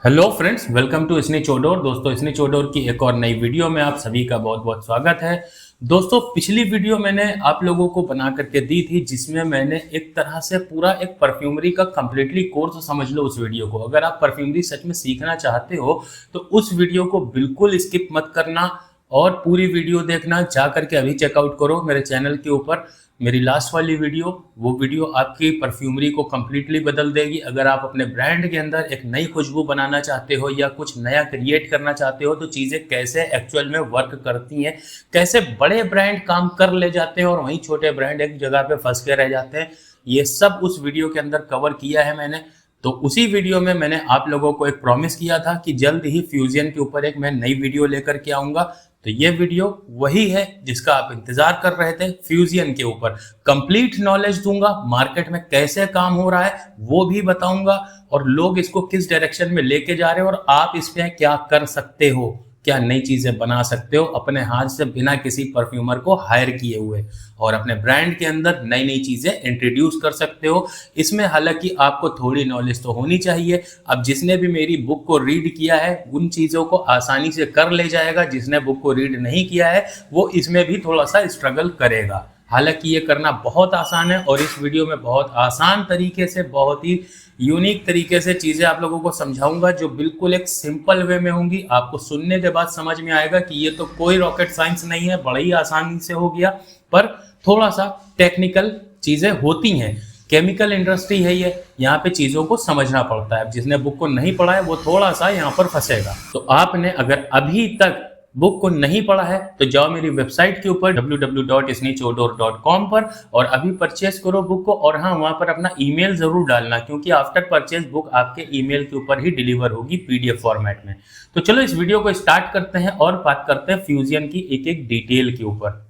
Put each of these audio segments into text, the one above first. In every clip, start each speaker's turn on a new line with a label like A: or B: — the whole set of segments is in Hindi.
A: हेलो फ्रेंड्स, वेलकम टू इसनी चौडोर। दोस्तों, इसनी चौडोर की एक और नई वीडियो में आप सभी का बहुत बहुत स्वागत है। दोस्तों, पिछली वीडियो मैंने आप लोगों को बना करके दी थी जिसमें मैंने एक तरह से पूरा एक परफ्यूमरी का कंप्लीटली कोर्स समझ लो उस वीडियो को। अगर आप परफ्यूमरी सच में सीखना चाहते हो तो उस वीडियो को बिल्कुल स्किप मत करना और पूरी वीडियो देखना। जा करके अभी चेकआउट करो मेरे चैनल के ऊपर मेरी लास्ट वाली वीडियो। वो वीडियो आपकी परफ्यूमरी को कम्प्लीटली बदल देगी। अगर आप अपने ब्रांड के अंदर एक नई खुशबू बनाना चाहते हो या कुछ नया क्रिएट करना चाहते हो तो चीज़ें कैसे एक्चुअल में वर्क करती हैं, कैसे बड़े ब्रांड काम कर ले जाते हैं और वहीं छोटे ब्रांड एक जगह पे फंस के रह जाते हैं, ये सब उस वीडियो के अंदर कवर किया है मैंने। तो उसी वीडियो में मैंने आप लोगों को एक प्रॉमिस किया था कि जल्द ही फ्यूजन के ऊपर एक मैं नई वीडियो लेकर के आऊँगा। तो ये वीडियो वही है जिसका आप इंतजार कर रहे थे। फ्यूजन के ऊपर कंप्लीट नॉलेज दूंगा, मार्केट में कैसे काम हो रहा है वो भी बताऊंगा और लोग इसको किस डायरेक्शन में लेके जा रहे हैं और आप इस पे क्या कर सकते हो, क्या नई चीजें बना सकते हो अपने हाथ से बिना किसी परफ्यूमर को हायर किए हुए, और अपने ब्रांड के अंदर नई नई चीजें इंट्रोड्यूस कर सकते हो। इसमें हालांकि आपको थोड़ी नॉलेज तो होनी चाहिए। अब जिसने भी मेरी बुक को रीड किया है उन चीजों को आसानी से कर ले जाएगा, जिसने बुक को रीड नहीं किया है वो इसमें भी थोड़ा सा स्ट्रगल करेगा। हालांकि ये करना बहुत आसान है और इस वीडियो में बहुत आसान तरीके से, बहुत ही यूनिक तरीके से चीज़ें आप लोगों को समझाऊंगा जो बिल्कुल एक सिंपल वे में होंगी। आपको सुनने के बाद समझ में आएगा कि ये तो कोई रॉकेट साइंस नहीं है, बड़ा ही आसानी से हो गया। पर थोड़ा सा टेक्निकल चीज़ें होती हैं, केमिकल इंडस्ट्री है ये, यहाँ पे चीज़ों को समझना पड़ता है। जिसने बुक को नहीं पढ़ा है वो थोड़ा सा यहाँ पर फंसेगा। तो आपने अगर अभी तक बुक को नहीं पढ़ा है तो जाओ मेरी वेबसाइट के ऊपर www.isnichodor.com पर और अभी परचेज करो बुक को। और हाँ, वहां पर अपना ईमेल जरूर डालना क्योंकि आफ्टर परचेज बुक आपके ईमेल के ऊपर ही डिलीवर होगी पीडीएफ फॉर्मेट में। तो चलो इस वीडियो को स्टार्ट करते हैं और बात करते हैं फ्यूजन की एक एक डिटेल के ऊपर।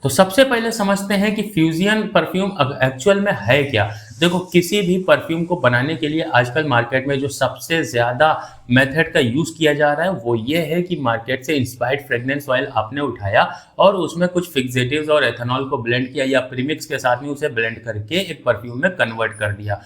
A: तो सबसे पहले समझते हैं कि फ्यूजन परफ्यूम एक्चुअल में है क्या। देखो, किसी भी परफ्यूम को बनाने के लिए आजकल मार्केट में जो सबसे ज़्यादा मेथड का यूज़ किया जा रहा है वो ये है कि मार्केट से इंस्पायर्ड फ्रेग्रेंस ऑयल आपने उठाया और उसमें कुछ फिक्सेटिव्स और एथेनॉल को ब्लेंड किया या प्रीमिक्स के साथ में उसे ब्लेंड करके एक परफ्यूम में कन्वर्ट कर दिया।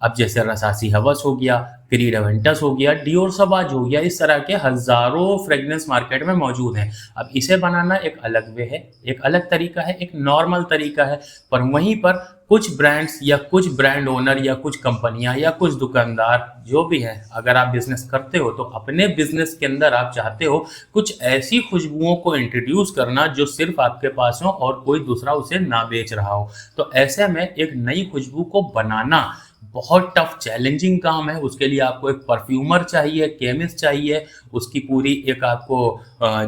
A: अब जैसे रसासी हवस हो गया, क्रीड एवेंटस हो गया, डियोर सबाज हो गया, इस तरह के हजारों फ्रेग्रेंस मार्केट में मौजूद हैं। अब इसे बनाना एक अलग वे है, एक अलग तरीका है, एक नॉर्मल तरीका है। पर वहीं पर कुछ ब्रांड्स या कुछ ब्रांड ओनर या कुछ कंपनियां या कुछ दुकानदार जो भी है, अगर आप बिजनेस करते हो तो अपने बिजनेस के अंदर आप चाहते हो कुछ ऐसी खुशबुओं को इंट्रोड्यूस करना जो सिर्फ आपके पास हो और कोई दूसरा उसे ना बेच रहा हो। तो ऐसे में एक नई खुशबू को बनाना बहुत टफ चैलेंजिंग काम है। उसके लिए आपको एक परफ्यूमर चाहिए, केमिस्ट चाहिए, उसकी पूरी एक आपको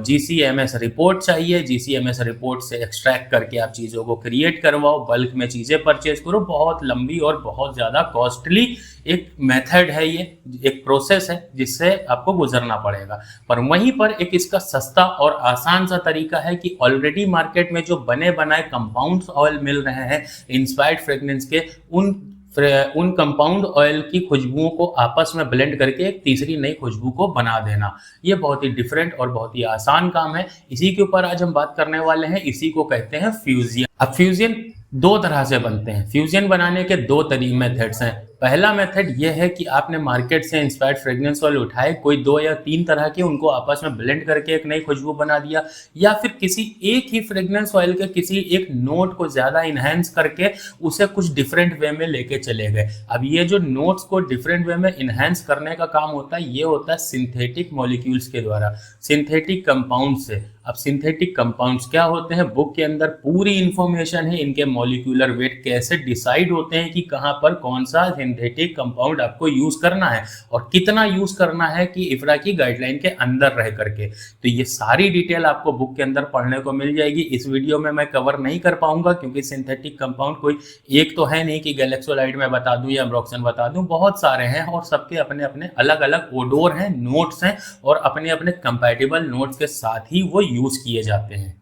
A: GCMS रिपोर्ट चाहिए। GCMS रिपोर्ट से एक्सट्रैक्ट करके आप चीज़ों को क्रिएट करवाओ, बल्क में चीज़ें परचेज करो। बहुत लंबी और बहुत ज़्यादा कॉस्टली एक मेथड है, ये एक प्रोसेस है जिससे आपको गुजरना पड़ेगा। पर वहीं पर एक इसका सस्ता और आसान सा तरीका है कि ऑलरेडी मार्केट में जो बने बनाए कंपाउंड्स ऑयल मिल रहे हैं इंस्पायर्ड फ्रेग्रेंस के, उन कंपाउंड ऑयल की खुशबुओं को आपस में ब्लेंड करके एक तीसरी नई खुशबू को बना देना। ये बहुत ही डिफरेंट और बहुत ही आसान काम है। इसी के ऊपर आज हम बात करने वाले हैं। इसी को कहते हैं फ्यूजन। अब फ्यूजन दो तरह से बनते हैं। फ्यूजन बनाने के दो मेथड्स हैं। पहला मेथड ये है कि आपने मार्केट से इंस्पायर्ड फ्रेग्रेंस ऑयल उठाए, कोई 2 या 3 तरह के, उनको आपस में ब्लेंड करके एक नई खुशबू बना दिया, या फिर किसी एक ही फ्रेग्रेंस ऑयल के किसी एक नोट को ज़्यादा इन्हेंस करके उसे कुछ डिफरेंट वे में लेके चले गए। अब ये जो नोट्स को डिफरेंट वे में इन्हेंस करने का काम होता है, ये होता है सिंथेटिक मॉलिक्यूल्स के द्वारा, सिंथेटिक कंपाउंड से। अब सिंथेटिक कंपाउंड्स क्या होते हैं, बुक के अंदर पूरी इंफॉर्मेशन है। इनके मॉलिक्यूलर वेट कैसे डिसाइड होते हैं कि कहाँ पर कौन सा सिंथेटिक कंपाउंड आपको यूज करना है और कितना यूज करना है कि इफ्रा की गाइडलाइन के अंदर रह करके। तो ये सारी डिटेल आपको बुक के अंदर पढ़ने को मिल जाएगी। इस वीडियो में मैं कवर नहीं कर पाऊंगा क्योंकि सिंथेटिक कंपाउंड कोई एक तो है नहीं कि गैलेक्सोलाइड में बता दूं या अम्ब्रोक्सन बता दूं, बहुत सारे हैं और सबके अपने अपने अलग अलग ओडोर हैं, नोट्स हैं और अपने अपने कंपैटिबल नोट्स के साथ ही वो यूज किए जाते हैं।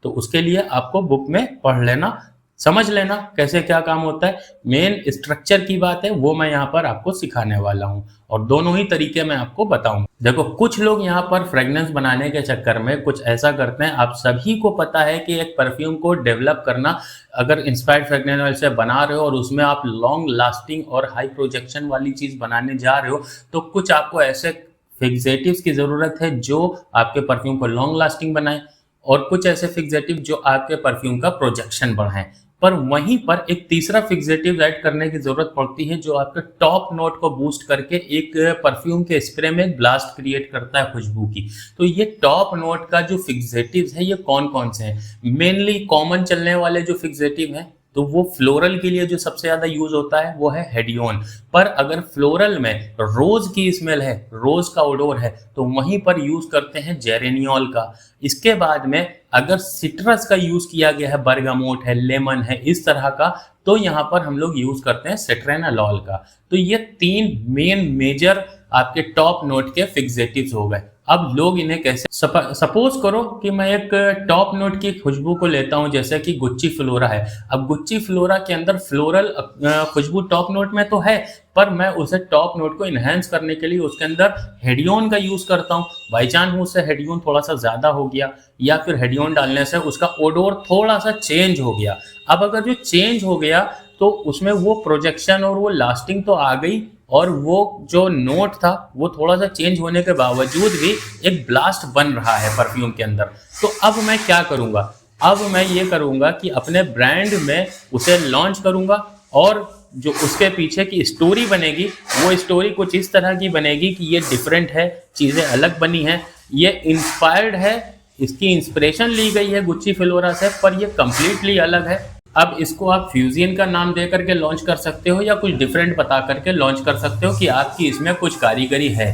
A: तो उसके लिए आपको बुक में पढ़ लेना समझ लेना कैसे क्या काम होता है। मेन स्ट्रक्चर की बात है वो मैं यहाँ पर आपको सिखाने वाला हूँ और दोनों ही तरीके मैं आपको बताऊंगा। देखो कुछ लोग यहाँ पर फ्रेग्रेंस बनाने के चक्कर में कुछ ऐसा करते हैं, आप सभी को पता है कि एक परफ्यूम को डेवलप करना, अगर इंस्पायर्ड फ्रेग्रेंस ऑयल से बना रहे हो और उसमें आप लॉन्ग लास्टिंग और हाई प्रोजेक्शन वाली चीज़ बनाने जा रहे हो, तो कुछ आपको ऐसे फिक्सेटिव्स की ज़रूरत है जो आपके परफ्यूम को लॉन्ग लास्टिंग बनाए और कुछ ऐसे फिक्सेटिव जो आपके परफ्यूम का प्रोजेक्शन बढ़ाएं। पर वहीं पर एक तीसरा फिक्सेटिव ऐड करने की जरूरत पड़ती है जो आपके टॉप नोट को बूस्ट करके एक परफ्यूम के स्प्रे में ब्लास्ट क्रिएट करता है खुशबू की। तो ये टॉप नोट का जो फिक्सेटिव्स है ये कौन कौन से हैं? मेनली कॉमन चलने वाले जो फिक्सेटिव हैं तो वो फ्लोरल के लिए जो सबसे ज्यादा यूज होता है वो है हेडियोन। पर अगर फ्लोरल में रोज की स्मेल है, रोज का ओडोर है, तो वहीं पर यूज करते हैं जेरेनियोल का। इसके बाद में अगर सिट्रस का यूज किया गया है, बर्गामोट है, लेमन है, इस तरह का, तो यहाँ पर हम लोग यूज करते हैं सिट्रेनालॉल का। तो ये 3 मेन मेजर आपके टॉप नोट के फिक्सेटिव्स हो गए। अब लोग इन्हें कैसे, सपोज करो कि मैं एक टॉप नोट की खुशबू को लेता हूं जैसे कि गुच्ची फ्लोरा है। अब गुच्ची फ्लोरा के अंदर फ्लोरल खुशबू टॉप नोट में तो है, पर मैं उसे टॉप नोट को इनहेंस करने के लिए उसके अंदर हेडियोन का यूज करता हूं। बाई चांस मुझसे हेडियोन थोड़ा सा ज्यादा हो गया या फिर हेडियोन डालने से उसका ओडोर थोड़ा सा चेंज हो गया। अब अगर जो चेंज हो गया तो उसमें वो प्रोजेक्शन और वो लास्टिंग तो आ गई और वो जो नोट था वो थोड़ा सा चेंज होने के बावजूद भी एक ब्लास्ट बन रहा है परफ्यूम के अंदर। तो अब मैं क्या करूंगा? अब मैं ये करूंगा कि अपने ब्रांड में उसे लॉन्च करूंगा और जो उसके पीछे की स्टोरी बनेगी वो स्टोरी कुछ इस तरह की बनेगी कि ये डिफरेंट है, चीज़ें अलग बनी हैं, ये इंस्पायर्ड है, इसकी इंस्पिरेशन ली गई है गुच्ची फ्लोरा से, पर ये कंप्लीटली अलग है। अब इसको आप फ्यूजियन का नाम दे करके लॉन्च कर सकते हो या कुछ डिफरेंट बता करके लॉन्च कर सकते हो कि आपकी इसमें कुछ कारीगरी है।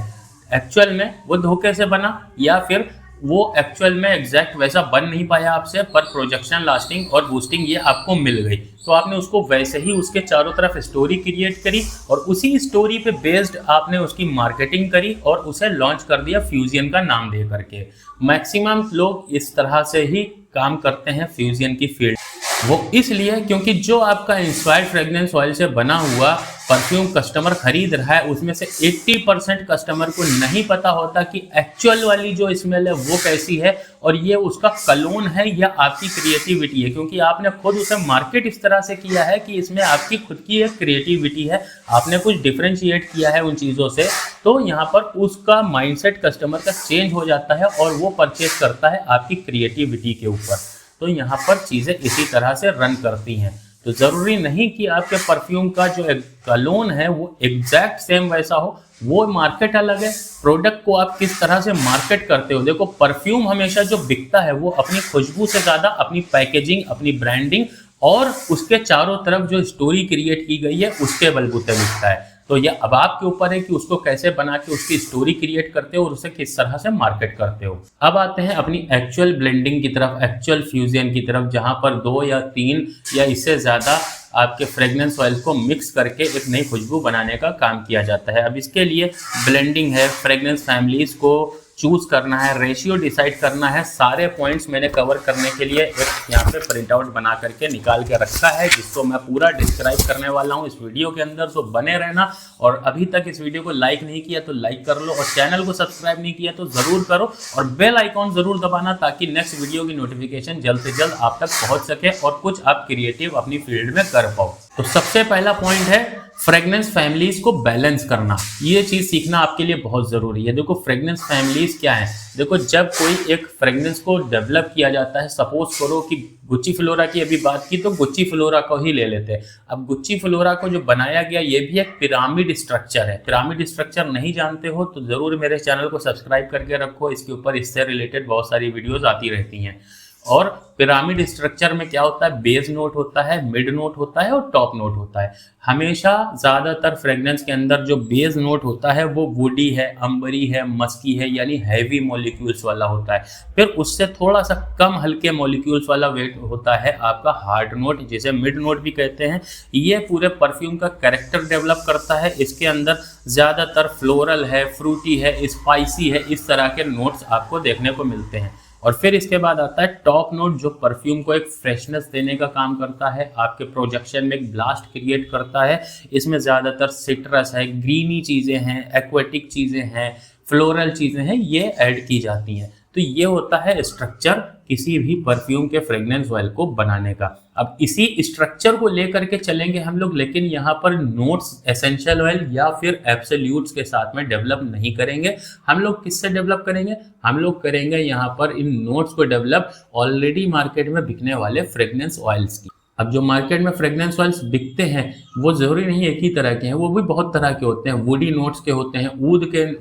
A: एक्चुअल में वो धोखे से बना या फिर वो एक्चुअल में एग्जैक्ट वैसा बन नहीं पाया आपसे, पर प्रोजेक्शन, लास्टिंग और बूस्टिंग ये आपको मिल गई, तो आपने उसको वैसे ही उसके चारों तरफ स्टोरी क्रिएट करी और उसी स्टोरी पे बेस्ड आपने उसकी मार्केटिंग करी और उसे लॉन्च कर दिया फ्यूजियन का नाम दे करके। मैक्सिमम लोग इस तरह से ही काम करते हैं फ्यूजियन की फील्ड। वो इसलिए क्योंकि जो आपका इंस्पायर्ड फ्रेग्रेंस ऑयल से बना हुआ परफ्यूम कस्टमर खरीद रहा है उसमें से 80% कस्टमर को नहीं पता होता कि एक्चुअल वाली जो स्मेल है वो कैसी है और ये उसका कलोन है या आपकी क्रिएटिविटी है, क्योंकि आपने खुद उसे मार्केट इस तरह से किया है कि इसमें आपकी खुद की एक क्रिएटिविटी है, आपने कुछ डिफरेंशिएट किया है उन चीज़ों से। तो यहाँ पर उसका माइंडसेट कस्टमर का चेंज हो जाता है और वो परचेज करता है आपकी क्रिएटिविटी के ऊपर। तो यहाँ पर चीज़ें इसी तरह से रन करती हैं। तो ज़रूरी नहीं कि आपके परफ्यूम का जो कलोन है वो एग्जैक्ट सेम वैसा हो, वो मार्केट अलग है। प्रोडक्ट को आप किस तरह से मार्केट करते हो, देखो परफ्यूम हमेशा जो बिकता है वो अपनी खुशबू से ज़्यादा अपनी पैकेजिंग, अपनी ब्रांडिंग और उसके चारों तरफ जो स्टोरी क्रिएट की गई है उसके बलबूते बिकता है। तो ये अब आपके ऊपर है कि उसको कैसे बना के उसकी स्टोरी क्रिएट करते हो और उसे किस तरह से मार्केट करते हो। अब आते हैं अपनी एक्चुअल ब्लेंडिंग की तरफ, एक्चुअल फ्यूजन की तरफ, जहां पर 2 या 3 या इससे ज़्यादा आपके फ्रेग्रेंस ऑयल को मिक्स करके एक नई खुशबू बनाने का काम किया जाता है। अब इसके लिए ब्लेंडिंग है, फ्रेग्रेंस फैमिलीज़ को चूज करना है, रेशियो डिसाइड करना है। सारे पॉइंट्स मैंने कवर करने के लिए एक यहाँ पे प्रिंट आउट बना करके निकाल के रखा है जिसको मैं पूरा डिस्क्राइब करने वाला हूँ इस वीडियो के अंदर। तो बने रहना और अभी तक इस वीडियो को लाइक नहीं किया तो लाइक कर लो और चैनल को सब्सक्राइब नहीं किया तो ज़रूर करो और बेल आइकॉन ज़रूर दबाना ताकि नेक्स्ट वीडियो की नोटिफिकेशन जल्द से जल्द आप तक पहुँच सके और कुछ आप क्रिएटिव अपनी फील्ड में कर पाओ। तो सबसे पहला पॉइंट है फ्रेग्रेंस फैमिलीज को बैलेंस करना। ये चीज सीखना आपके लिए बहुत जरूरी है। देखो फ्रेग्रेंस फैमिलीज क्या है, देखो जब कोई एक फ्रेग्रेंस को डेवलप किया जाता है, सपोज करो कि गुच्ची फ्लोरा की अभी बात की तो गुच्ची फ्लोरा को ही ले लेते हैं। अब गुच्ची फ्लोरा को जो बनाया गया ये भी एक पिरामिड स्ट्रक्चर है। पिरामिड स्ट्रक्चर नहीं जानते हो तो जरूर मेरे चैनल को सब्सक्राइब करके रखो, इसके ऊपर इससे रिलेटेड बहुत सारी वीडियोज आती रहती हैं। और पिरामिड स्ट्रक्चर में क्या होता है, बेस नोट होता है, मिड नोट होता है और टॉप नोट होता है। हमेशा ज़्यादातर फ्रेग्रेंस के अंदर जो बेस नोट होता है वो वुडी है, अंबरी है, मस्की है, यानी हैवी मॉलिक्यूल्स वाला होता है। फिर उससे थोड़ा सा कम हल्के मॉलिक्यूल्स वाला वेट होता है आपका हार्ड नोट, जिसे मिड नोट भी कहते हैं। ये पूरे परफ्यूम का कैरेक्टर डेवलप करता है। इसके अंदर ज़्यादातर फ्लोरल है, फ्रूटी है, स्पाइसी है, इस तरह के नोट्स आपको देखने को मिलते हैं। और फिर इसके बाद आता है टॉप नोट, जो परफ्यूम को एक फ्रेशनेस देने का काम करता है, आपके प्रोजेक्शन में एक ब्लास्ट क्रिएट करता है। इसमें ज़्यादातर सिट्रस है, ग्रीनी चीज़ें हैं, एक्वेटिक चीज़ें हैं, फ्लोरल चीज़ें हैं, ये ऐड की जाती हैं। तो ये होता है स्ट्रक्चर किसी भी परफ्यूम के फ्रेग्रेंस ऑयल को बनाने का। अब इसी स्ट्रक्चर को लेकर के चलेंगे हम लोग, लेकिन यहाँ पर नोट्स एसेंशियल ऑयल या फिर एब्सोल्यूट्स के साथ में डेवलप नहीं करेंगे। हम लोग किससे डेवलप करेंगे? हम लोग करेंगे यहाँ पर इन नोट्स को डेवलप ऑलरेडी मार्केट में बिकने वाले फ्रेग्रेंस ऑयल्स की। अब जो मार्केट में फ्रेग्रेंस ऑयल्स बिकते हैं वो ज़रूरी नहीं एक ही तरह के हैं, वो भी बहुत तरह के होते हैं। वुडी नोट्स के होते हैं,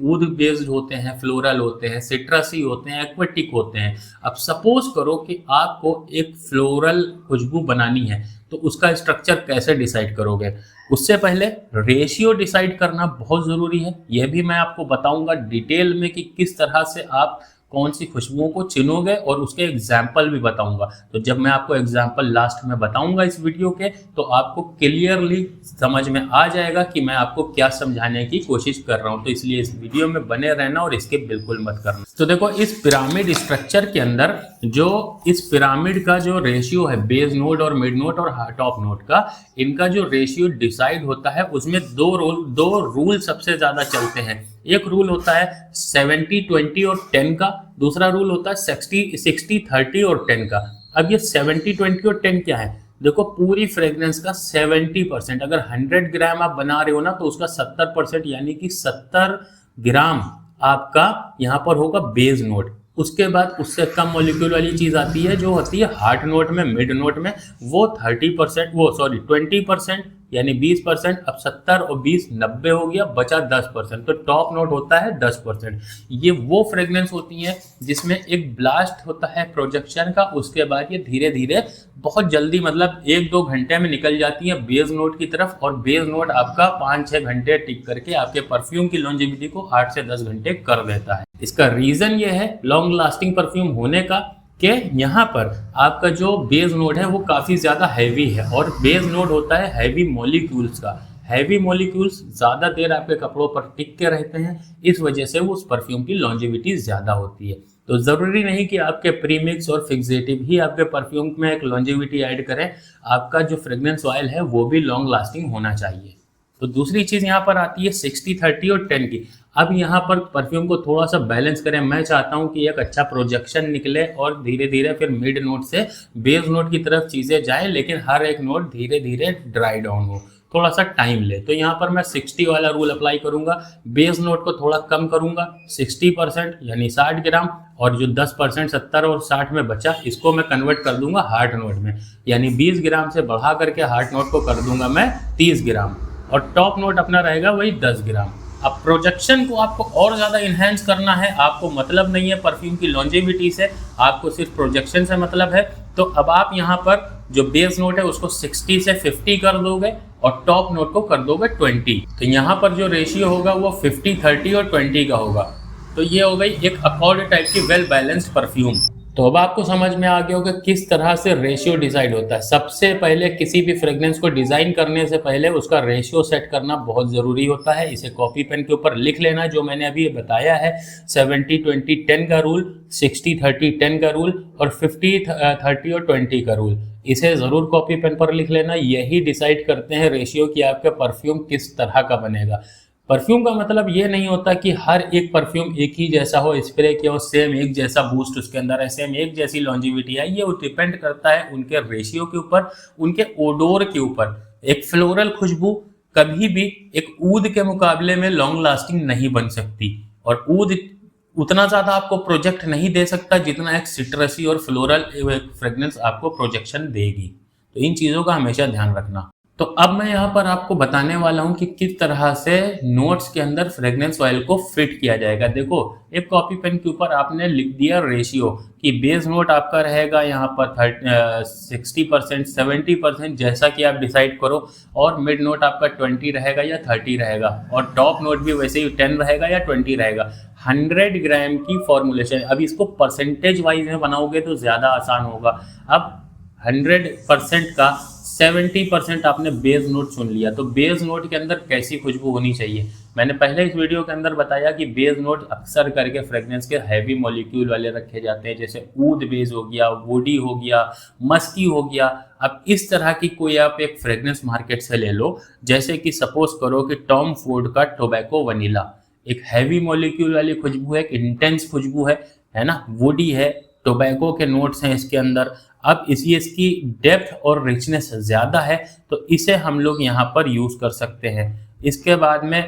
A: ऊद बेस्ड होते हैं, फ्लोरल होते हैं, सिट्रसी होते हैं, एक्वेटिक होते हैं। अब सपोज करो कि आपको एक फ्लोरल खुशबू बनानी है, तो उसका स्ट्रक्चर कैसे डिसाइड करोगे? उससे पहले रेशियो डिसाइड करना बहुत ज़रूरी है। यह भी मैं आपको बताऊंगा डिटेल में कि किस तरह से आप कौन सी खुशबुओं को चुनोगे, और उसके एग्जाम्पल भी बताऊंगा। तो जब मैं आपको एग्जाम्पल लास्ट में बताऊंगा इस वीडियो के, तो आपको क्लियरली समझ में आ जाएगा कि मैं आपको क्या समझाने की कोशिश कर रहा हूं। तो इसलिए इस वीडियो में बने रहना और स्किप बिल्कुल मत करना। तो देखो, इस पिरामिड स्ट्रक्चर के अंदर जो इस पिरामिड का जो रेशियो है, बेस नोड और मिड नोड और टॉप नोड का, इनका जो रेशियो डिसाइड होता है, उसमें दो रूल सबसे ज्यादा चलते हैं। एक रूल होता है 70-20 और 10 का, दूसरा रूल होता है 60-30 और 10 का। अब ये 70-20 और 10 क्या है? देखो, पूरी फ्रेग्रेंस का 70%, अगर 100 ग्राम आप बना रहे हो ना, तो उसका 70% यानी कि 70 ग्राम आपका यहाँ पर होगा बेस नोट। उसके बाद उससे कम मॉलिक्यूल वाली चीज आती है, जो होती है हार्ट नोट में, मिड नोट में, वो 20% यानी 20%। अब 70 और 20 90 हो गया, बचा 10%। तो टॉप नोट होता है 10%। ये वो फ्रेग्रेंस होती है जिसमें एक ब्लास्ट होता है प्रोजेक्शन का, उसके बाद ये धीरे धीरे बहुत जल्दी, मतलब 1-2 घंटे में निकल जाती है बेस नोट की तरफ। और बेस नोट आपका 5-6 घंटे टिक करके आपके परफ्यूम की लॉन्जेविटी को 8 से 10 घंटे कर देता है। इसका रीजन ये है लॉन्ग लास्टिंग परफ्यूम होने का, कि यहाँ पर आपका जो बेस नोड है वो काफ़ी ज़्यादा हैवी है, और बेस नोड होता है हैवी मॉलिक्यूल्स का। हैवी मॉलिक्यूल्स ज़्यादा देर आपके कपड़ों पर टिक के रहते हैं, इस वजह से उस परफ्यूम की लॉन्जेविटी ज़्यादा होती है। तो ज़रूरी नहीं कि आपके प्रीमिक्स और फिक्सेटिव ही आपके परफ्यूम में एक लॉन्जेविटी ऐड करें, आपका जो फ्रेग्रेंस ऑयल है वो भी लॉन्ग लास्टिंग होना चाहिए। तो दूसरी चीज़ यहाँ पर आती है 60-30 और 10 की। अब यहाँ पर परफ्यूम को थोड़ा सा बैलेंस करें। मैं चाहता हूँ कि एक अच्छा प्रोजेक्शन निकले और धीरे धीरे फिर मिड नोट से बेस नोट की तरफ चीज़ें जाएं, लेकिन हर एक नोट धीरे धीरे ड्राई डाउन हो, थोड़ा सा टाइम ले। तो यहाँ पर मैं 60 वाला रूल अप्लाई करूँगा। बेस नोट को थोड़ा कम करूँगा, 60% यानी 60 ग्राम, और जो 10% 70 और 60 में बचा, इसको मैं कन्वर्ट कर दूंगा हार्ट नोट में, यानी 20 ग्राम से बढ़ा करके हार्ट नोट को कर दूंगा मैं 30 ग्राम, और टॉप नोट अपना रहेगा वही 10 ग्राम। अब प्रोजेक्शन को आपको और ज़्यादा इन्हेंस करना है, आपको मतलब नहीं है परफ्यूम की लॉन्जेविटी से, आपको सिर्फ प्रोजेक्शन से मतलब है। तो अब आप यहाँ पर जो बेस नोट है उसको 60 से 50 कर दोगे, और टॉप नोट को कर दोगे 20। तो यहाँ पर जो रेशियो होगा वो 50, 30 और 20 का होगा। तो ये हो गई एक अकॉर्ड टाइप की वेल बैलेंस्ड परफ्यूम। तो अब आपको समझ में आ गया होगा किस तरह से रेशियो डिसाइड होता है। सबसे पहले किसी भी फ्रेग्रेंस को डिज़ाइन करने से पहले उसका रेशियो सेट करना बहुत ज़रूरी होता है। इसे कॉपी पेन के ऊपर लिख लेना, जो मैंने अभी बताया है 70-20-10 का रूल, 60-30-10 का रूल, और 50-30 और 20 का रूल। इसे ज़रूर कॉपी पेन पर लिख लेना। यही डिसाइड करते हैं रेशियो कि आपका परफ्यूम किस तरह का बनेगा। परफ्यूम का मतलब ये नहीं होता कि हर एक परफ्यूम एक ही जैसा हो, स्प्रे किया हो सेम एक जैसा बूस्ट उसके अंदर है, सेम एक जैसी लॉन्जिविटी है। ये डिपेंड करता है उनके रेशियो के ऊपर, उनके ओडोर के ऊपर। एक फ्लोरल खुशबू कभी भी एक ऊद के मुकाबले में लॉन्ग लास्टिंग नहीं बन सकती, और ऊद उतना ज़्यादा आपको प्रोजेक्ट नहीं दे सकता जितना एक सिट्रसी और फ्लोरल फ्रेग्रेंस आपको प्रोजेक्शन देगी। तो इन चीज़ों का हमेशा ध्यान रखना। तो अब मैं यहाँ पर आपको बताने वाला हूँ कि किस तरह से नोट्स के अंदर फ्रेग्रेंस ऑयल को फिट किया जाएगा। देखो, एक कॉपी पेन के ऊपर आपने लिख दिया रेशियो कि बेस नोट आपका रहेगा यहाँ पर 60%, 70%, जैसा कि आप डिसाइड करो, और मिड नोट आपका 20 रहेगा या 30 रहेगा, और टॉप नोट भी वैसे ही 10 रहेगा या 20 रहेगा। 100 ग्राम की फॉर्मुलेशन। अब इसको परसेंटेज वाइज में बनाओगे तो ज़्यादा आसान होगा। अब 100% का 70% आपने बेस नोट चुन लिया। तो बेस नोट के अंदर कैसी खुशबू होनी चाहिए, मैंने पहले इस वीडियो के अंदर बताया कि बेस नोट अक्सर करके फ्रेग्रेंस के हैवी मॉलिक्यूल वाले रखे जाते हैं, जैसे ऊद बेस हो गया, वुडी हो गया, मस्की हो गया। अब इस तरह की कोई आप एक फ्रेग्रेंस मार्केट से ले लो, जैसे कि सपोज करो कि टॉम फोर्ड का टोबैको वनीला, एक हैवी मॉलिक्यूल वाली खुशबू है, एक इंटेंस खुशबू है ना, वुडी है, टोबैको के नोट्स हैं इसके अंदर। अब इसकी डेप्थ और रिचनेस ज़्यादा है, तो इसे हम लोग यहाँ पर यूज़ कर सकते हैं। इसके बाद में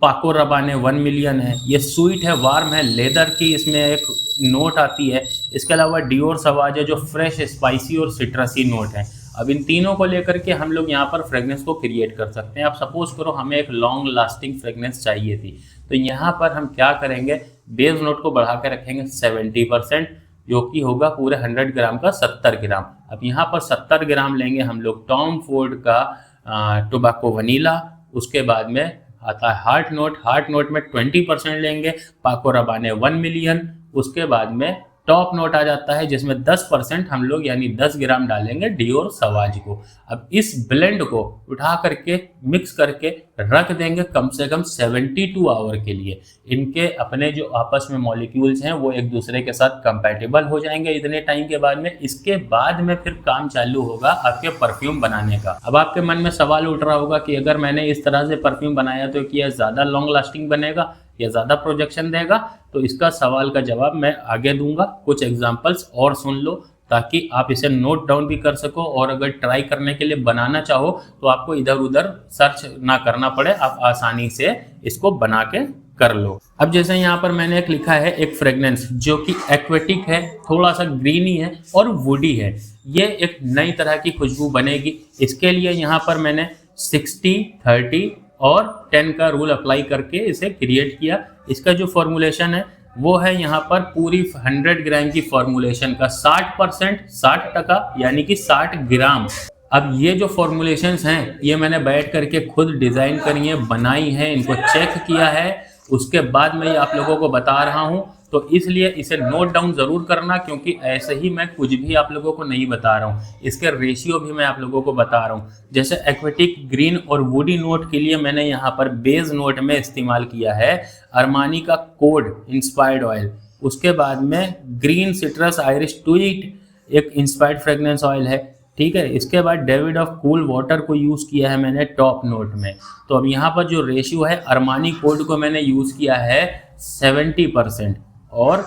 A: पाको रबाने 1 मिलियन है, ये स्वीट है, वार्म है, लेदर की इसमें एक नोट आती है। इसके अलावा डियोर सवाज है जो फ्रेश, स्पाइसी और सिट्रसी नोट है। अब इन तीनों को लेकर के हम लोग यहाँ पर फ्रेग्रेंस को क्रिएट कर सकते हैं। आप सपोज करो हमें एक लॉन्ग लास्टिंग फ्रेग्रेंस चाहिए थी, तो यहाँ पर हम क्या करेंगे, बेस नोट को बढ़ा के रखेंगे 70%, जो कि होगा पूरे 100 ग्राम का 70 ग्राम। अब यहाँ पर 70 ग्राम लेंगे हम लोग टॉम फोर्ड का टोबैको वनीला। उसके बाद में आता है हार्ट नोट में 20% लेंगे पाको रबाने 1 मिलियन। उसके बाद में टॉप नोट आ जाता है जिसमें 10% हम लोग यानी 10 ग्राम डालेंगे डियोर सवाज को। अब इस ब्लेंड को उठा करके मिक्स करके रख देंगे कम से कम 72 आवर के लिए। इनके अपने जो आपस में मॉलिक्यूल्स हैं वो एक दूसरे के साथ कंपैटिबल हो जाएंगे इतने टाइम के बाद में। इसके बाद में फिर काम चालू होगा आपके परफ्यूम बनाने का। अब आपके मन में सवाल उठ रहा होगा कि अगर मैंने इस तरह से परफ्यूम बनाया तो क्या ज़्यादा लॉन्ग लास्टिंग बनेगा या ज़्यादा प्रोजेक्शन देगा? तो इसका सवाल का जवाब मैं आगे दूंगा। कुछ एग्जांपल्स और सुन लो ताकि आप इसे नोट डाउन भी कर सको, और अगर ट्राई करने के लिए बनाना चाहो तो आपको इधर उधर सर्च ना करना पड़े, आप आसानी से इसको बना के कर लो। अब जैसे यहाँ पर मैंने एक लिखा है एक फ्रेग्रेंस जो कि एक्वेटिक है, थोड़ा सा ग्रीनी है और वुडी है। ये एक नई तरह की खुशबू बनेगी। इसके लिए यहाँ पर मैंने 60, 30 और 10 का रूल अप्लाई करके इसे क्रिएट किया। इसका जो फॉर्मूलेशन है वो है यहाँ पर पूरी 100 ग्राम की फॉर्मूलेशन का 60%, 60% यानी कि 60 ग्राम। अब ये जो फॉर्मूलेशंस हैं ये मैंने बैठ करके खुद डिज़ाइन करी है, बनाई है, इनको चेक किया है, उसके बाद मैं ये आप लोगों को बता रहा हूँ। तो इसलिए इसे नोट डाउन ज़रूर करना, क्योंकि ऐसे ही मैं कुछ भी आप लोगों को नहीं बता रहा हूँ, इसके रेशियो भी मैं आप लोगों को बता रहा हूँ। जैसे एक्वेटिक, ग्रीन और वुडी नोट के लिए मैंने यहाँ पर बेस नोट में इस्तेमाल किया है अरमानी का कोड इंस्पायर्ड ऑयल। उसके बाद में ग्रीन सिट्रस आयरिश ट्वीट एक इंस्पायर्ड फ्रेग्रेंस ऑयल है, ठीक है। इसके बाद डेविड ऑफ कूल वाटर को यूज़ किया है मैंने टॉप नोट में। तो अब यहाँ पर जो रेशियो है अरमानी कोड को मैंने यूज़ किया है 70% और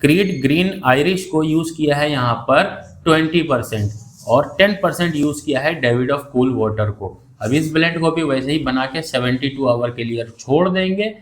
A: क्रीड ग्रीन आयरिश को यूज़ किया है यहाँ पर 20% और 10% यूज़ किया है डेविड ऑफ कूल वाटर को। अब इस ब्लेंड को भी वैसे ही बना के 72 आवर के लिए छोड़ देंगे,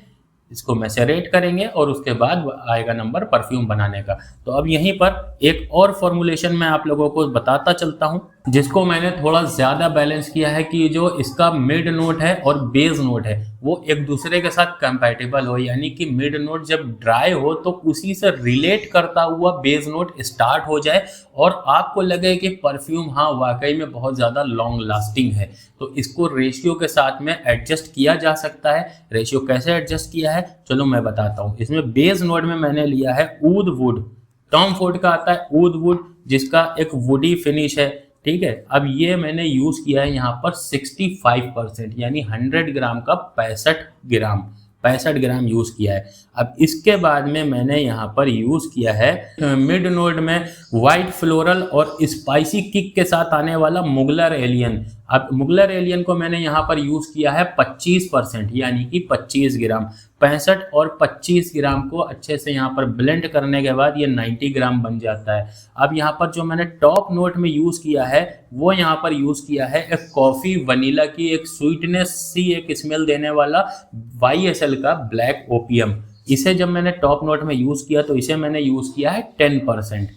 A: इसको मैसेरेट करेंगे और उसके बाद आएगा नंबर परफ्यूम बनाने का। तो अब यहीं पर एक और फॉर्मूलेशन मैं आप लोगों को बताता चलता हूं, जिसको मैंने थोड़ा ज़्यादा बैलेंस किया है कि जो इसका मिड नोट है और बेस नोट है वो एक दूसरे के साथ कंपैटिबल हो, यानी कि मिड नोट जब ड्राई हो तो उसी से रिलेट करता हुआ बेस नोट स्टार्ट हो जाए और आपको लगे कि परफ्यूम हाँ वाकई में बहुत ज़्यादा लॉन्ग लास्टिंग है। तो इसको रेशियो के साथ में एडजस्ट किया जा सकता है। रेशियो कैसे एडजस्ट किया है चलो मैं बताता हूँ। इसमें बेस नोट में मैंने लिया है ऊद वुड, टॉम फोर्ड का आता है ऊद वुड जिसका एक वुडी फिनिश है, ठीक है। अब ये मैंने यूज़ किया है यहाँ पर 65% यानी 100 ग्राम का 65 ग्राम यूज़ किया है। अब इसके बाद में मैंने यहाँ पर यूज़ किया है मिड नोट में वाइट फ्लोरल और स्पाइसी किक के साथ आने वाला मुगलर एलियन। अब मुगलर एलियन को मैंने यहाँ पर यूज़ किया है 25% यानी कि 25 ग्राम। 65 और 25 ग्राम को अच्छे से यहाँ पर ब्लेंड करने के बाद ये 90 ग्राम बन जाता है। अब यहाँ पर जो मैंने टॉप नोट में यूज़ किया है वो यहाँ पर यूज़ किया है एक कॉफ़ी वनीला की एक स्वीटनेस सी एक स्मेल देने वाला YSL का ब्लैक ओपियम। इसे जब मैंने टॉप नोट में यूज़ किया तो इसे मैंने यूज़ किया है 10%,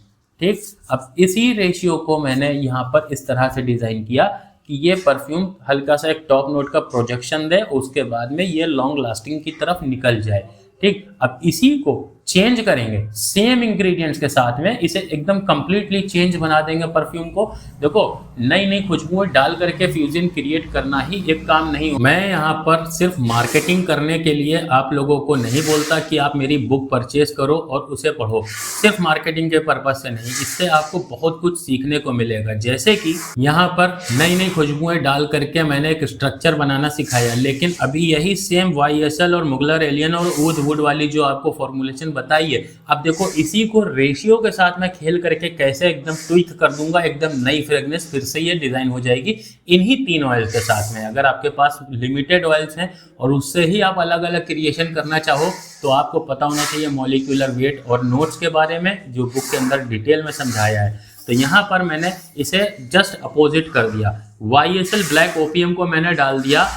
A: ठीक। अब इसी रेशियो को मैंने यहाँ पर इस तरह से डिज़ाइन किया कि ये परफ्यूम हल्का सा एक टॉप नोट का प्रोजेक्शन दे, उसके बाद में ये लॉन्ग लास्टिंग की तरफ निकल जाए, ठीक। अब इसी को चेंज करेंगे सेम इंग्रेडिएंट्स के साथ में, इसे एकदम कंप्लीटली चेंज बना देंगे परफ्यूम को। देखो नई नई खुशबुएं डाल करके फ्यूजन क्रिएट करना ही एक काम नहीं। मैं यहाँ पर सिर्फ मार्केटिंग करने के लिए आप लोगों को नहीं बोलता कि आप मेरी बुक परचेज करो और उसे पढ़ो, सिर्फ मार्केटिंग के पर्पज से नहीं, इससे आपको बहुत कुछ सीखने को मिलेगा। जैसे कि यहाँ पर नई नई खुशबुएं डाल करके मैंने एक स्ट्रक्चर बनाना सिखाया, लेकिन अभी यही सेम YSL और मुगलर एलियन और ऊद वुड वाली जो आपको फॉर्मुलेशन बताई है, अब देखो इसी को रेशियो के साथ मैं खेल करके कैसे एकदम ट्विक कर दूंगा, एकदम नई फ्रेग्रेंस फिर से ये डिजाइन हो जाएगी इन्हीं 3 ऑयल के साथ में। अगर आपके पास लिमिटेड ऑयल्स हैं और उससे ही आप अलग अलग क्रिएशन करना चाहो तो आपको पता होना चाहिए मॉलिक्यूलर वेट और नोट्स के बारे में, जो बुक के अंदर डिटेल में समझाया है। तो यहाँ पर मैंने इसे जस्ट अपोजिट कर दिया। YSL ब्लैक ओपियम को मैंने डाल दिया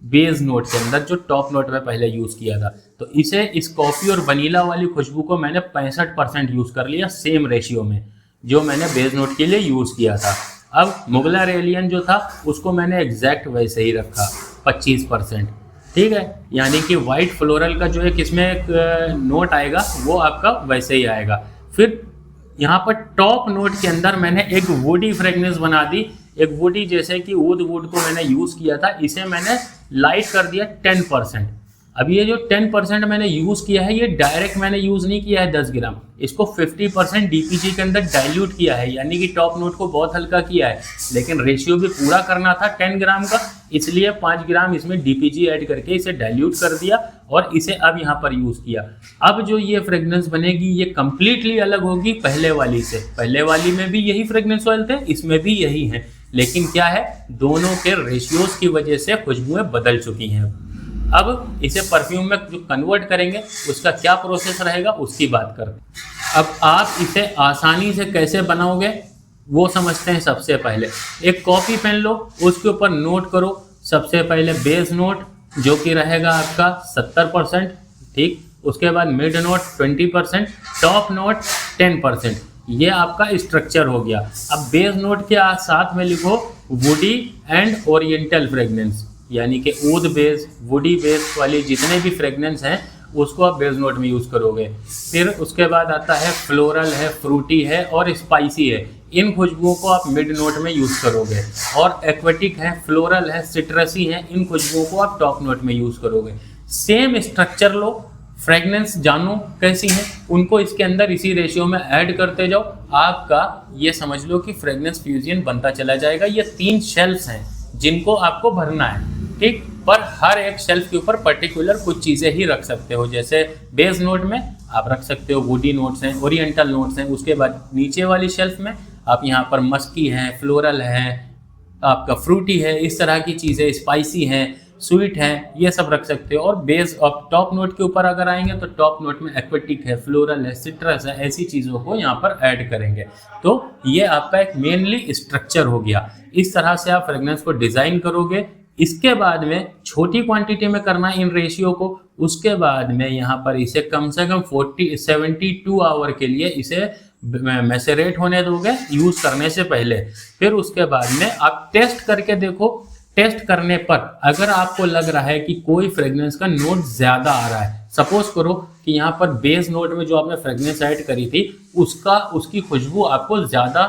A: बेस नोट के अंदर, जो टॉप नोट में पहले यूज किया था। तो इसे इस कॉफी और वनीला वाली खुशबू को मैंने 65% यूज कर लिया सेम रेशियो में जो मैंने बेस नोट के लिए यूज किया था। अब मुगलर एलियन जो था उसको मैंने एग्जैक्ट वैसे ही रखा 25%, ठीक है। यानी कि वाइट फ्लोरल का जो एक इसमें एक नोट आएगा वो आपका वैसे ही आएगा। फिर यहाँ पर टॉप नोट के अंदर मैंने एक वुडी फ्रेगनेंस बना दी, एक वुडी जैसे कि वुड को मैंने यूज किया था, इसे मैंने लाइट कर दिया 10%। अब ये जो 10% मैंने यूज किया है ये डायरेक्ट मैंने यूज नहीं किया है 10 ग्राम, इसको 50% DPG के अंदर डाइल्यूट किया है, यानी कि टॉप नोट को बहुत हल्का किया है, लेकिन रेशियो भी पूरा करना था 10 ग्राम का, इसलिए 5 ग्राम इसमें DPG ऐड करके इसे डाइल्यूट कर दिया और इसे अब यहाँ पर यूज किया। अब जो ये फ्रेग्रेंस बनेगी ये कंप्लीटली अलग होगी पहले वाली से। पहले वाली में भी यही फ्रेग्रेंस ऑयल थे, इसमें भी यही है, लेकिन क्या है दोनों के रेशियोज की वजह से खुशबुएं बदल चुकी हैं। अब इसे परफ्यूम में जो कन्वर्ट करेंगे उसका क्या प्रोसेस रहेगा उसकी बात करते हैं। अब आप इसे आसानी से कैसे बनाओगे वो समझते हैं। सबसे पहले एक कॉपी पेन लो, उसके ऊपर नोट करो। सबसे पहले बेस नोट जो कि रहेगा आपका 70%, ठीक। उसके बाद मिड नोट 20%, टॉप नोट 10%। ये आपका स्ट्रक्चर हो गया। अब बेस नोट के साथ में लिखो वुडी एंड ओरिएंटल फ्रेग्रेंस, यानी कि ऊद बेस, वुडी बेस वाली जितने भी फ्रेग्रेंस हैं उसको आप बेस नोट में यूज़ करोगे। फिर उसके बाद आता है फ्लोरल है, फ्रूटी है और स्पाइसी है, इन खुशबुओं को आप मिड नोट में यूज़ करोगे। और एक्वेटिक है, फ्लोरल है, सिट्रसी है, इन खुशबुओं को आप टॉप नोट में यूज़ करोगे। सेम स्ट्रक्चर लो, फ्रेग्रेंस जानो कैसी है, उनको इसके अंदर इसी रेशियो में ऐड करते जाओ। आपका ये समझ लो कि फ्रेग्रेंस फ्यूजन बनता चला जाएगा। ये 3 शेल्फ्स हैं जिनको आपको भरना है, ठीक। पर हर एक शेल्फ के ऊपर पर्टिकुलर कुछ चीज़ें ही रख सकते हो। जैसे बेस नोट में आप रख सकते हो वुडी नोट्स हैं, ओरिएंटल नोट्स हैं। उसके बाद नीचे वाली शेल्फ में आप यहाँ पर मस्की है, फ्लोरल है, आपका फ्रूटी है, इस तरह की चीज़ें, स्पाइसी हैं, स्वीट है, ये सब रख सकते हो। और बेस और टॉप नोट के ऊपर अगर आएंगे तो टॉप नोट में एक्वेटिक है, फ्लोरल है, सिट्रस है, ऐसी चीज़ों को यहाँ पर ऐड करेंगे। तो ये आपका एक मेनली स्ट्रक्चर हो गया। इस तरह से आप फ्रेग्रेंस को डिज़ाइन करोगे। इसके बाद में छोटी क्वांटिटी में करना इन रेशियो को। उसके बाद में यहाँ पर इसे कम से कम 72 आवर के लिए इसे मैसेरेट होने दोगे यूज़ करने से पहले। फिर उसके बाद में आप टेस्ट करके देखो। टेस्ट करने पर अगर आपको लग रहा है कि कोई फ्रेग्रेंस का नोट ज़्यादा आ रहा है, सपोज करो कि यहाँ पर बेस नोट में जो आपने फ्रेग्रेंस ऐड करी थी उसकी खुशबू आपको ज़्यादा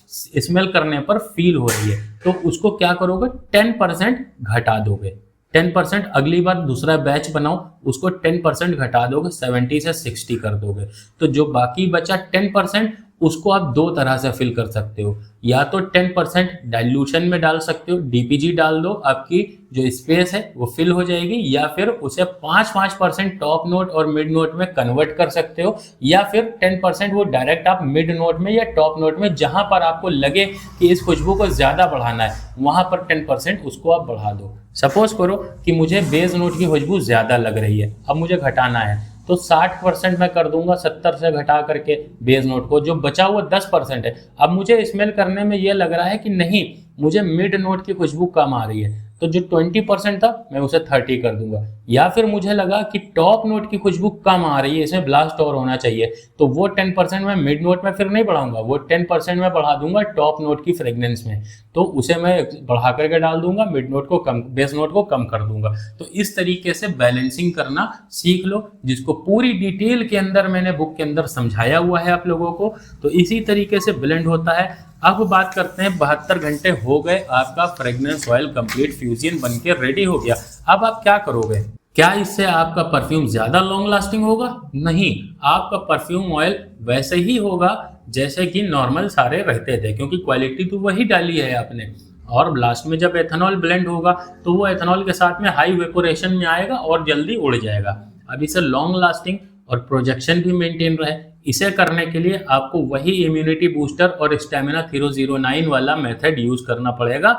A: स्मेल करने पर फील हो रही है, तो उसको क्या करोगे 10% घटा दोगे। 10% अगली बार दूसरा बैच बनाओ, उसको 10% घटा दोगे, 70 से 60 कर दोगे। तो जो बाकी बचा 10% उसको आप 2 तरह से फिल कर सकते हो। या तो 10% डाइल्यूशन में डाल सकते हो, DPG डाल दो, आपकी जो स्पेस है वो फिल हो जाएगी। या फिर उसे 5% टॉप नोट और मिड नोट में कन्वर्ट कर सकते हो। या फिर 10% वो डायरेक्ट आप मिड नोट में या टॉप नोट में, जहां पर आपको लगे कि इस खुशबू को ज़्यादा बढ़ाना है, वहां पर 10% उसको आप बढ़ा दो। सपोज करो कि मुझे बेस नोट की खुशबू ज़्यादा लग रही है, अब मुझे घटाना है, तो 60% मैं कर दूंगा 70 से घटा करके बेस नोट को। जो बचा हुआ 10% है, अब मुझे स्मेल करने में ये लग रहा है कि नहीं, मुझे मिड नोट की खुशबू कम आ रही है, तो जो 20% था मैं उसे 30 कर दूंगा। या फिर मुझे लगा कि टॉप नोट की खुशबू कम आ रही है, इसमें ब्लास्ट और होना चाहिए, तो वो 10% मैं मिड नोट में फिर नहीं बढ़ाऊंगा, वो 10% मैं बढ़ा दूंगा टॉप नोट की फ्रेग्रेंस में, तो उसे मैं बढ़ा करके डाल दूंगा, मिड नोट को कम, बेस नोट को कम कर दूंगा। तो इस तरीके से बैलेंसिंग करना सीख लो, जिसको पूरी डिटेल के अंदर मैंने बुक के अंदर समझाया हुआ है आप लोगों को। तो इसी तरीके से ब्लेंड होता है। अब बात करते हैं, 72 घंटे हो गए, आपका फ्रेग्रेंस ऑयल कंप्लीट फ्यूजन बनके रेडी हो गया। अब आप क्या करोगे? क्या इससे आपका परफ्यूम ज्यादा लॉन्ग लास्टिंग होगा? नहीं, आपका परफ्यूम ऑयल वैसे ही होगा जैसे कि नॉर्मल सारे रहते थे, क्योंकि क्वालिटी तो वही डाली है आपने। और लास्ट में जब एथेनॉल ब्लेंड होगा तो वो एथेनॉल के साथ में हाई वेपोरेशन में आएगा और जल्दी उड़ जाएगा। अब इसे लॉन्ग लास्टिंग और प्रोजेक्शन भी मेंटेन रहे, इसे करने के लिए आपको वही इम्यूनिटी बूस्टर और स्टेमिना 009 वाला मेथड यूज करना पड़ेगा।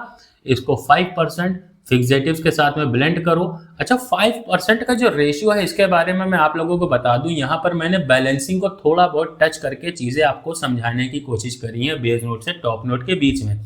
A: इसको 5% फिक्सेटिव्स के साथ में ब्लेंड करो। अच्छा, 5% का जो रेशियो है इसके बारे में मैं आप लोगों को बता दूं, यहाँ पर मैंने बैलेंसिंग को थोड़ा बहुत टच करके चीज़ें आपको समझाने की कोशिश करी है बेस नोट से टॉप नोट के बीच में।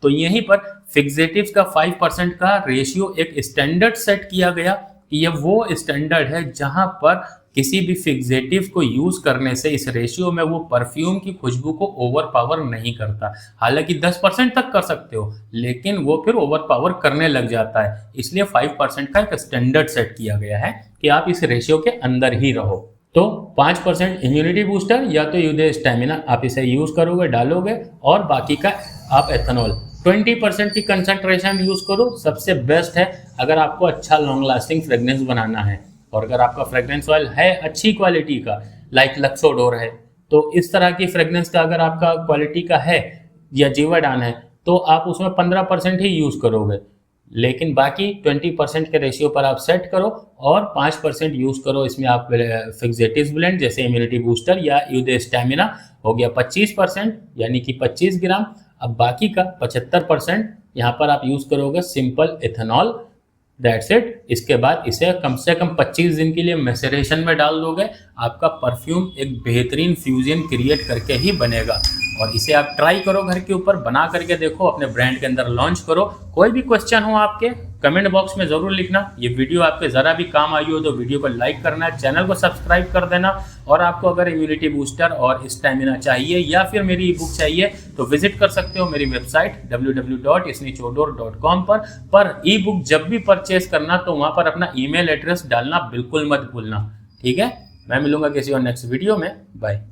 A: तो यहीं पर फिक्सेटिव्स का 5% का रेशियो एक स्टैंडर्ड सेट किया गया कि ये वो स्टैंडर्ड है जहां पर किसी भी फिक्सेटिव को यूज करने से इस रेशियो में वो परफ्यूम की खुशबू को ओवर पावर नहीं करता। हालांकि 10% तक कर सकते हो, लेकिन वो फिर ओवर पावर करने लग जाता है, इसलिए 5% का एक स्टैंडर्ड सेट किया गया है कि आप इस रेशियो के अंदर ही रहो। तो 5% इम्यूनिटी बूस्टर या तो यूदे स्टेमिना आप इसे यूज करोगे, डालोगे, और बाकी का आप एथेनॉल 20% की कंसंट्रेशन यूज करो, सबसे बेस्ट है अगर आपको अच्छा लॉन्ग लास्टिंग फ्रेग्रेंस बनाना है। और अगर आपका फ्रेग्रेंस ऑयल है अच्छी क्वालिटी का, लाइक लक्सोडोर है, तो इस तरह की फ्रेग्रेंस का अगर आपका क्वालिटी का है, या जीवाडान है, तो आप उसमें 15% ही यूज करोगे, लेकिन बाकी 20% के रेशियो पर आप सेट करो और 5% यूज करो इसमें आप फिक्सेटिव्स ब्लेंड जैसे इम्यूनिटी बूस्टर या यूदे स्टेमिना, हो गया 25% यानी कि 25 ग्राम। अब बाकी का 75% यहाँ पर आप यूज करोगे सिंपल एथेनॉल, दैट्स इट। इसके बाद इसे कम से कम 25 दिन के लिए मैसेरेशन में डाल दोगे, आपका परफ्यूम एक बेहतरीन फ्यूजन क्रिएट करके ही बनेगा। और इसे आप ट्राई करो, घर के ऊपर बना करके देखो, अपने ब्रांड के अंदर लॉन्च करो। कोई भी क्वेश्चन हो आपके, कमेंट बॉक्स में ज़रूर लिखना। ये वीडियो आपके ज़रा भी काम आई हो तो वीडियो को लाइक करना, चैनल को सब्सक्राइब कर देना। और आपको अगर इम्यूनिटी बूस्टर और स्टेमिना चाहिए या फिर मेरी ई बुक चाहिए तो विजिट कर सकते हो मेरी वेबसाइट www.isnichodor.com पर ई बुक जब भी परचेज करना तो वहाँ पर अपना ईमेल एड्रेस डालना बिल्कुल मत भूलना, ठीक है। मैं मिलूंगा किसी और नेक्स्ट वीडियो में, बाय।